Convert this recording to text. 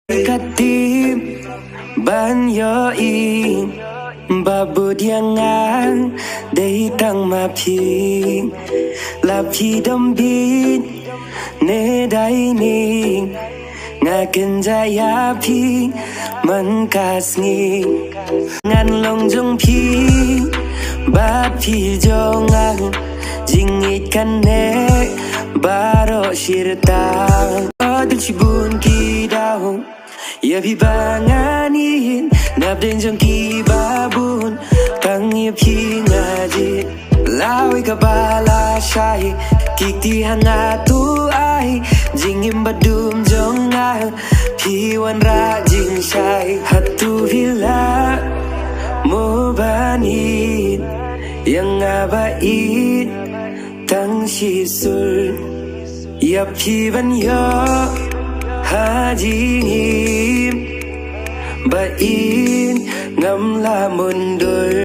Cắt tim ban yo in babu dia ngang dei tang ma phi la phi dom bin ne dai ni nga ken ja ya phi man kas ngi ngan long jong phi ba phi jo ngang jing it kan ne baro shirtang adul chibun ki daw ya phi banganin nabden jong ki babun kang ya phi ngaji lawi ka bala shai kikti hanga tu ai jingim badum jong na phi wan ra jing shai hatu vila mo banin yang abait tang shisul ya phi ban yo haji ba in ngam la mun đôi